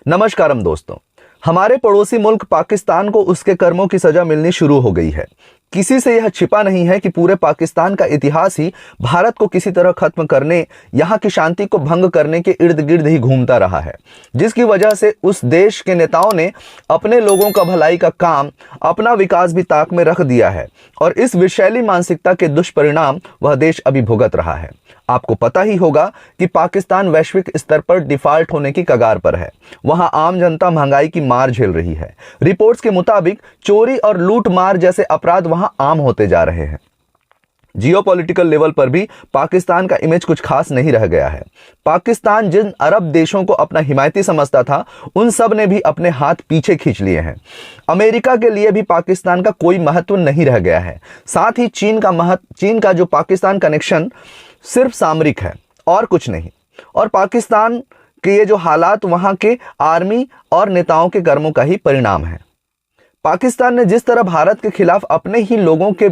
नमस्कारम दोस्तों। हमारे पड़ोसी मुल्क पाकिस्तान को उसके कर्मों की सजा मिलनी शुरू हो गई है। किसी से यह छिपा नहीं है कि पूरे पाकिस्तान का इतिहास ही भारत को किसी तरह खत्म करने, यहाँ की शांति को भंग करने के इर्द गिर्द ही घूमता रहा है, जिसकी वजह से उस देश के नेताओं ने अपने लोगों का भलाई का काम, अपना विकास भी ताक में रख दिया है और इस विषैली मानसिकता के दुष्परिणाम वह देश अभी भुगत रहा है। आपको पता ही होगा कि पाकिस्तान वैश्विक स्तर पर डिफॉल्ट होने की कगार पर है। वहां आम जनता महंगाई की मार झेल रही है। रिपोर्ट्स के मुताबिक चोरी और लूट मार जैसे अपराध वहां आम होते जा रहे हैं। जियोपॉलिटिकल लेवल पर भी पाकिस्तान का इमेज कुछ खास नहीं रह गया है। पाकिस्तान जिन अरब देशों को अपना हिमायती समझता था, उन सब ने भी अपने हाथ पीछे खींच लिए हैं। अमेरिका के लिए भी पाकिस्तान का कोई महत्व नहीं रह गया है। साथ ही चीन का जो पाकिस्तान कनेक्शन सिर्फ सामरिक है और कुछ नहीं। और पाकिस्तान के ये जो हालात वहां के आर्मी और नेताओं के कर्मों का ही परिणाम है। पाकिस्तान ने जिस तरह भारत के खिलाफ अपने ही लोगों के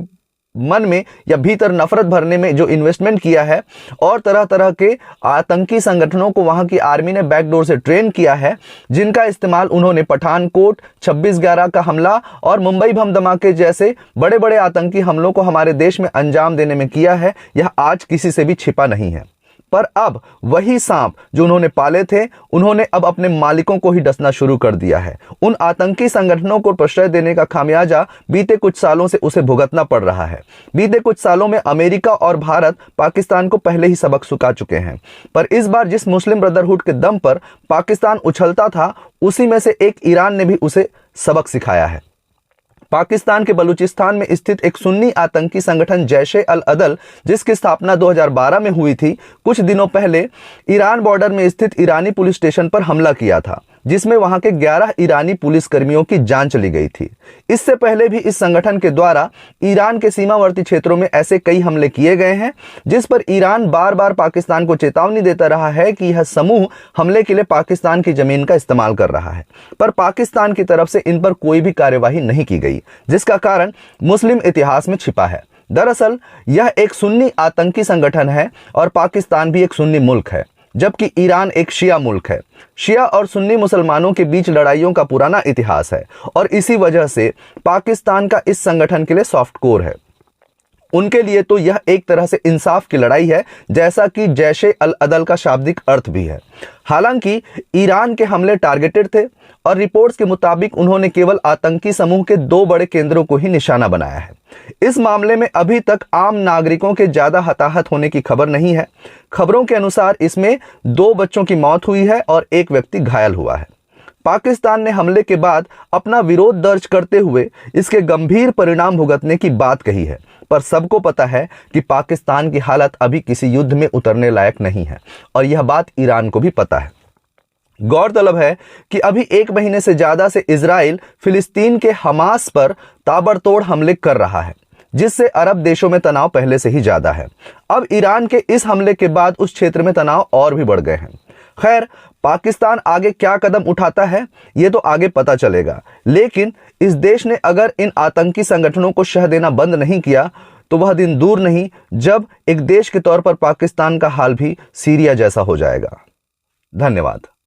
मन में या भीतर नफरत भरने में जो इन्वेस्टमेंट किया है और तरह तरह के आतंकी संगठनों को वहां की आर्मी ने बैकडोर से ट्रेन किया है, जिनका इस्तेमाल उन्होंने पठानकोट, 26/11 का हमला और मुंबई बम धमाके जैसे बड़े बड़े आतंकी हमलों को हमारे देश में अंजाम देने में किया है, यह आज किसी से भी छिपा नहीं है। पर अब वही सांप जो उन्होंने पाले थे, उन्होंने अब अपने मालिकों को ही डसना शुरू कर दिया है। उन आतंकी संगठनों को प्रश्रय देने का खामियाजा बीते कुछ सालों से उसे भुगतना पड़ रहा है। बीते कुछ सालों में अमेरिका और भारत पाकिस्तान को पहले ही सबक सिखा चुके हैं, पर इस बार जिस मुस्लिम ब्रदरहुड के दम पर पाकिस्तान उछलता था, उसी में से एक ईरान ने भी उसे सबक सिखाया है। पाकिस्तान के बलूचिस्तान में स्थित एक सुन्नी आतंकी संगठन जैश-ए-अल-अदल, जिसकी स्थापना 2012 में हुई थी, कुछ दिनों पहले ईरान बॉर्डर में स्थित ईरानी पुलिस स्टेशन पर हमला किया था, जिसमें वहां के 11 ईरानी पुलिस कर्मियों की जान चली गई थी। इससे पहले भी इस संगठन के द्वारा ईरान के सीमावर्ती क्षेत्रों में ऐसे कई हमले किए गए हैं, जिस पर ईरान बार बार पाकिस्तान को चेतावनी देता रहा है कि यह समूह हमले के लिए पाकिस्तान की जमीन का इस्तेमाल कर रहा है, पर पाकिस्तान की तरफ से इन पर कोई भी कार्यवाही नहीं की गई, जिसका कारण मुस्लिम इतिहास में छिपा है। दरअसल यह एक सुन्नी आतंकी संगठन है और पाकिस्तान भी एक सुन्नी मुल्क है, जबकि ईरान एक शिया मुल्क है। शिया और सुन्नी मुसलमानों के बीच लड़ाइयों का पुराना इतिहास है और इसी वजह से पाकिस्तान का इस संगठन के लिए सॉफ्ट कोर है। उनके लिए तो यह एक तरह से इंसाफ की लड़ाई है, जैसा कि जैश-ए-अल-अदल का शाब्दिक अर्थ भी है। हालांकि ईरान के हमले टारगेटेड थे और रिपोर्ट्स के मुताबिक उन्होंने केवल आतंकी समूह के 2 बड़े केंद्रों को ही निशाना बनाया है। इस मामले में अभी तक आम नागरिकों के ज्यादा हताहत होने की खबर नहीं है। खबरों के अनुसार इसमें 2 बच्चों की मौत हुई है और एक व्यक्ति घायल हुआ है। पाकिस्तान ने हमले के बाद अपना विरोध दर्ज करते हुए इसके गंभीर परिणाम भुगतने की बात कही है, पर सबको पता है कि पाकिस्तान की हालत अभी किसी युद्ध में उतरने लायक नहीं है और यह बात ईरान को भी पता है। गौरतलब है कि अभी 1 महीने से ज्यादा से इजराइल फिलिस्तीन के हमास पर ताबड़तोड़ हमले कर रहा है, जिससे अरब देशों में तनाव पहले से ही ज्यादा है। अब ईरान के इस हमले के बाद उस क्षेत्र में तनाव और भी बढ़ गए हैं। खैर, पाकिस्तान आगे क्या कदम उठाता है ये तो आगे पता चलेगा, लेकिन इस देश ने अगर इन आतंकी संगठनों को शह देना बंद नहीं किया तो वह दिन दूर नहीं जब एक देश के तौर पर पाकिस्तान का हाल भी सीरिया जैसा हो जाएगा। धन्यवाद।